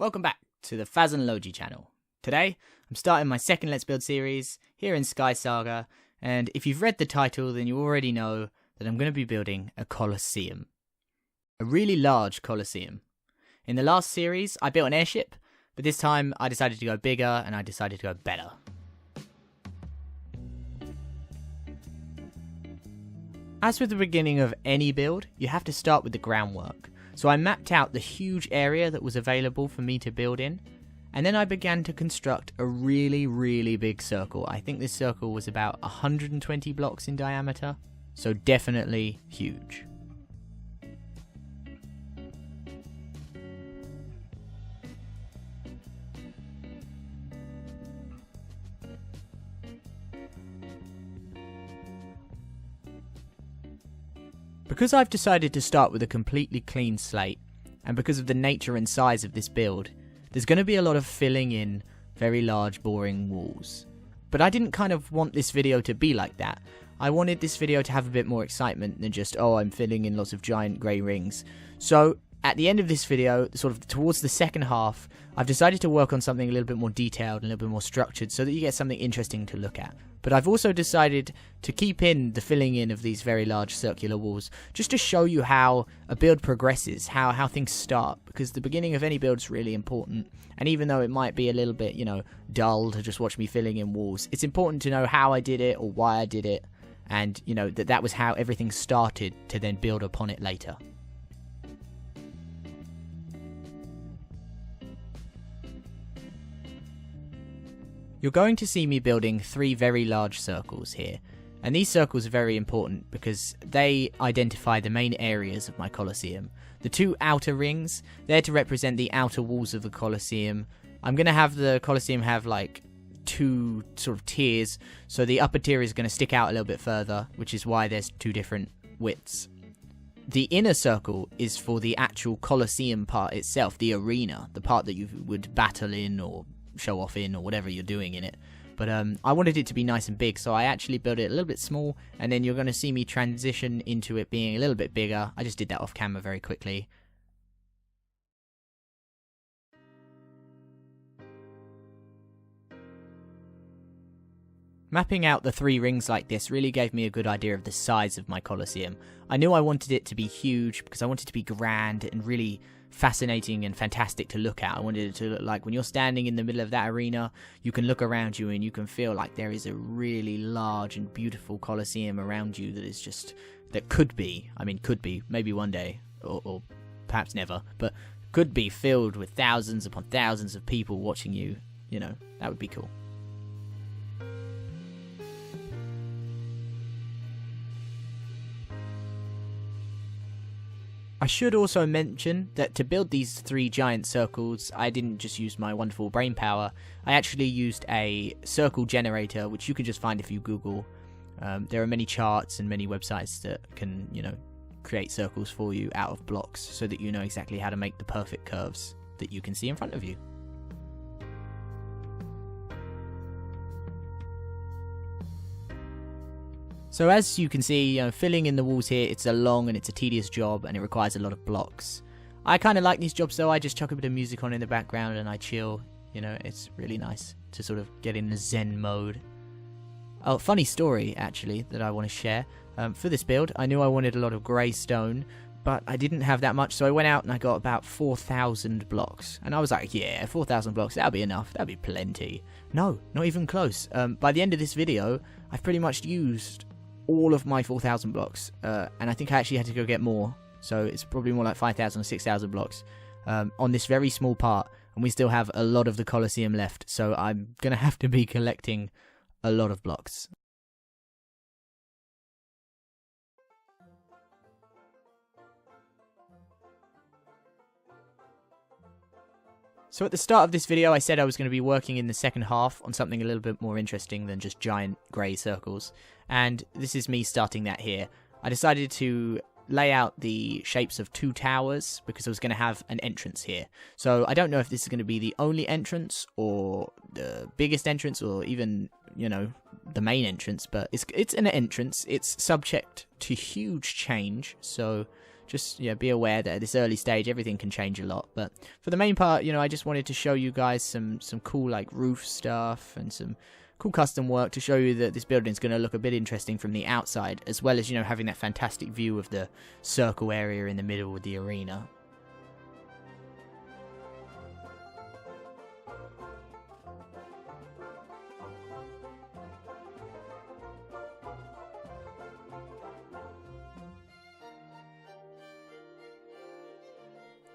Welcome back to the Faz and Lowgy channel. Today, I'm starting my second Let's Build series here in Skysaga, and if you've read the title then you already know that I'm going to be building a Coliseum. A really large Coliseum. In the last series, I built an airship, but this time I decided to go bigger and I decided to go better. As with the beginning of any build, you have to start with the groundwork. So I mapped out the huge area that was available for me to build in, and then I began to construct a really big circle. I think this circle was about 120 blocks in diameter, so definitely huge. Because I've decided to start with a completely clean slate, and because of the nature and size of this build, there's going to be a lot of filling in very large boring walls. But I didn't kind of want this video to be like that. I wanted this video to have a bit more excitement than just, oh, I'm filling in lots of giant grey rings. So at the end of this video, sort of towards the second half, I've decided to work on something a little bit more detailed and a little bit more structured so that you get something interesting to look at. But I've also decided to keep in the filling in of these very large circular walls, just to show you how a build progresses, how things start, because the beginning of any build is really important. And even though it might be a little bit, dull to just watch me filling in walls, it's important to know how I did it or why I did it, and, that was how everything started to then build upon it later. You're going to see me building 3 very large circles here, and these circles are very important because they identify the main areas of my Coliseum. The 2 outer rings, they're to represent the outer walls of the Coliseum. I'm going to have the Coliseum have like 2 sort of tiers, so the upper tier is going to stick out a little bit further, which is why there's 2 different widths. The inner circle is for the actual Coliseum part itself, the arena, the part that you would battle in or show off in or whatever you're doing in it. But I wanted it to be nice and big, so I actually built it a little bit small, and then you're going to see me transition into it being a little bit bigger. I just did that off camera very quickly. Mapping out the 3 rings like this really gave me a good idea of the size of my Coliseum. I knew I wanted it to be huge because I wanted it to be grand and really fascinating and fantastic to look at. I wanted it to look like when you're standing in the middle of that arena, you can look around you and you can feel like there is a really large and beautiful Coliseum around you that could be, maybe one day, or perhaps never, but could be filled with thousands upon thousands of people watching you. That would be cool. I should also mention that to build these 3 giant circles, I didn't just use my wonderful brain power. I actually used a circle generator, which you can just find if you Google. There are many charts and many websites that can, create circles for you out of blocks so that you know exactly how to make the perfect curves that you can see in front of you. So as you can see, filling in the walls here, it's a long and it's a tedious job and it requires a lot of blocks. I kind of like these jobs though. I just chuck a bit of music on in the background and I chill. It's really nice to sort of get in the zen mode. Oh, funny story actually that I want to share. For this build, I knew I wanted a lot of grey stone, but I didn't have that much, so I went out and I got about 4,000 blocks. And I was like, yeah, 4,000 blocks, that'll be enough, that'll be plenty. No, not even close. By the end of this video, I've pretty much used all of my 4,000 blocks, and I think I actually had to go get more, so it's probably more like 5,000 or 6,000 blocks on this very small part, and we still have a lot of the Coliseum left, so I'm gonna have to be collecting a lot of blocks. So at the start of this video I said I was going to be working in the second half on something a little bit more interesting than just giant grey circles, and this is me starting that here. I decided to lay out the shapes of 2 towers because I was going to have an entrance here. So I don't know if this is going to be the only entrance or the biggest entrance or even, the main entrance, but it's an entrance. It's subject to huge change, so just be aware that at this early stage everything can change a lot. But for the main part, I just wanted to show you guys some cool like roof stuff and some cool custom work to show you that this building is going to look a bit interesting from the outside, as well as having that fantastic view of the circle area in the middle of the arena.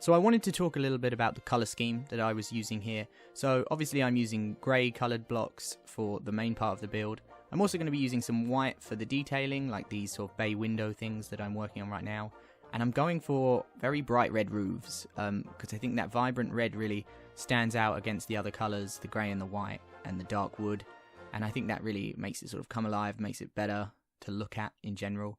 So I wanted to talk a little bit about the colour scheme that I was using here. So obviously I'm using grey coloured blocks for the main part of the build. I'm also going to be using some white for the detailing, like these sort of bay window things that I'm working on right now. And I'm going for very bright red roofs, because I think that vibrant red really stands out against the other colours, the grey and the white and the dark wood. And I think that really makes it sort of come alive, makes it better to look at in general.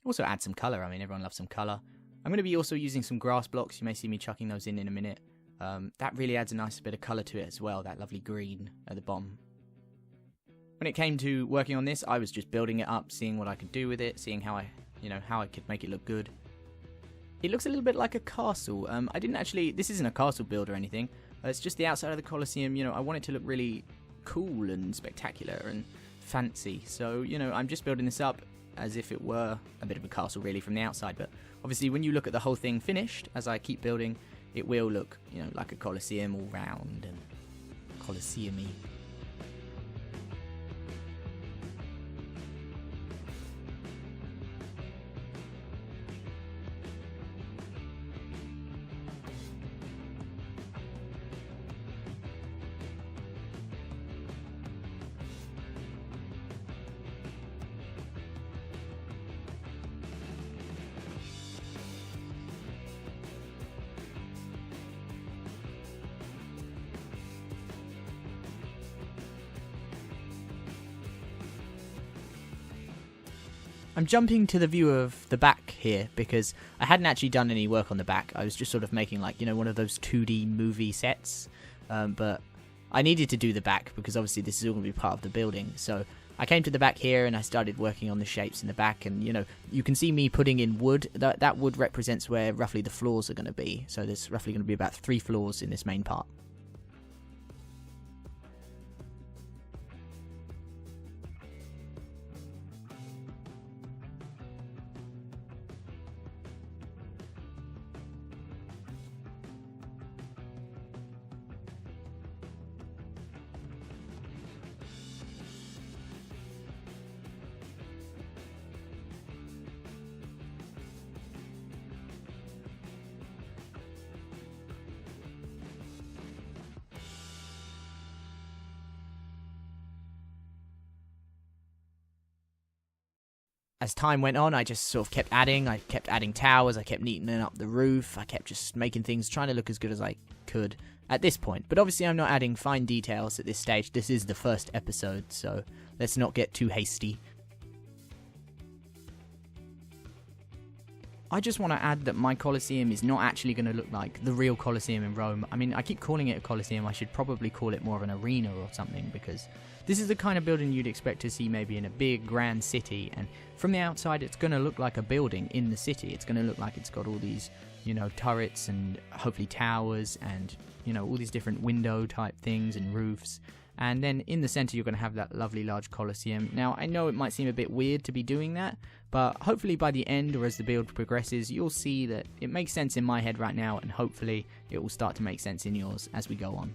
Also add some colour, I mean everyone loves some colour. I'm going to be also using some grass blocks. You may see me chucking those in a minute. That really adds a nice bit of colour to it as well, that lovely green at the bottom. When it came to working on this, I was just building it up, seeing what I could do with it, seeing how I could make it look good. It looks a little bit like a castle. This isn't a castle build or anything. It's just the outside of the Coliseum. I want it to look really cool and spectacular and fancy. So, I'm just building this up as if it were a bit of a castle really from the outside, but obviously when you look at the whole thing finished, as I keep building, it will look, like a Coliseum all round and Coliseum-y. I'm jumping to the view of the back here because I hadn't actually done any work on the back. I was just sort of making like, one of those 2D movie sets. But I needed to do the back because obviously this is all going to be part of the building. So I came to the back here and I started working on the shapes in the back. And, you can see me putting in wood. That wood represents where roughly the floors are going to be. So there's roughly going to be about 3 floors in this main part. As time went on, I just sort of kept adding. I kept adding towers, I kept neatening up the roof, I kept just making things, trying to look as good as I could at this point. But obviously I'm not adding fine details at this stage. This is the first episode, so let's not get too hasty. I just want to add that my Coliseum is not actually going to look like the real Coliseum in Rome. I mean, I keep calling it a Coliseum. I should probably call it more of an arena or something, because this is the kind of building you'd expect to see maybe in a big, grand city. And from the outside, it's going to look like a building in the city. It's going to look like it's got all these, turrets and hopefully towers and, all these different window type things and roofs. And then in the center, you're going to have that lovely large Coliseum. Now, I know it might seem a bit weird to be doing that, but hopefully by the end or as the build progresses, you'll see that it makes sense in my head right now, and hopefully it will start to make sense in yours as we go on.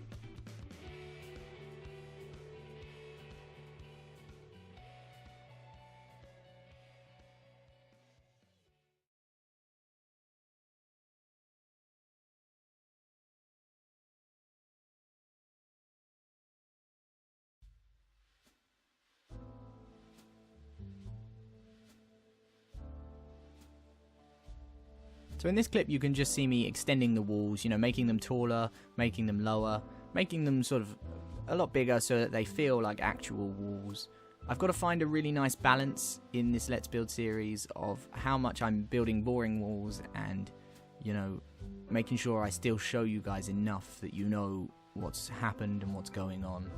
So in this clip you can just see me extending the walls, making them taller, making them lower, making them sort of a lot bigger so that they feel like actual walls. I've got to find a really nice balance in this Let's Build series of how much I'm building boring walls and, making sure I still show you guys enough that you know what's happened and what's going on.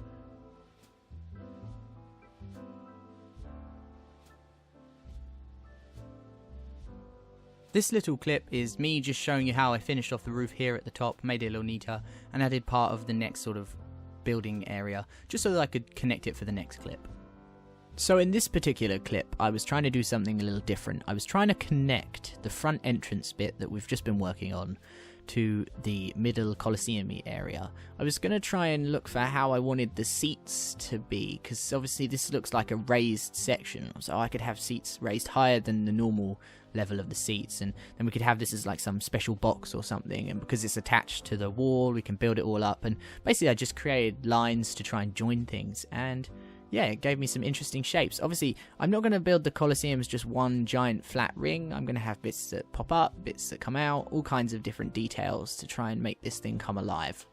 This little clip is me just showing you how I finished off the roof here at the top, made it a little neater, and added part of the next sort of building area, just so that I could connect it for the next clip. So in this particular clip, I was trying to do something a little different. I was trying to connect the front entrance bit that we've just been working on to the middle Coliseum area. I was going to try and look for how I wanted the seats to be, because obviously this looks like a raised section, so I could have seats raised higher than the normal level of the seats, and then we could have this as like some special box or something, and because it's attached to the wall we can build it all up, and basically I just created lines to try and join things, and yeah, it gave me some interesting shapes. Obviously, I'm not going to build the Coliseum as just one giant flat ring. I'm going to have bits that pop up, bits that come out, all kinds of different details to try and make this thing come alive.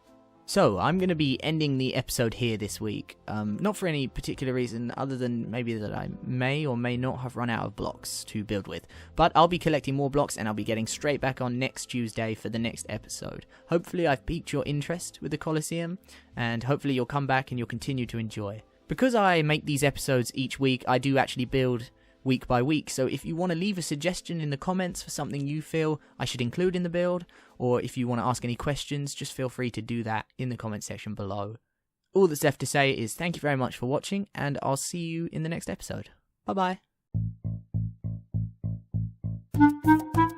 So, I'm going to be ending the episode here this week. Not for any particular reason other than maybe that I may or may not have run out of blocks to build with. But I'll be collecting more blocks and I'll be getting straight back on next Tuesday for the next episode. Hopefully I've piqued your interest with the Coliseum, and hopefully you'll come back and you'll continue to enjoy. Because I make these episodes each week, I do actually build week by week, so if you want to leave a suggestion in the comments for something you feel I should include in the build, or if you want to ask any questions, just feel free to do that in the comment section below. All that's left to say is thank you very much for watching, and I'll see you in the next episode. Bye bye.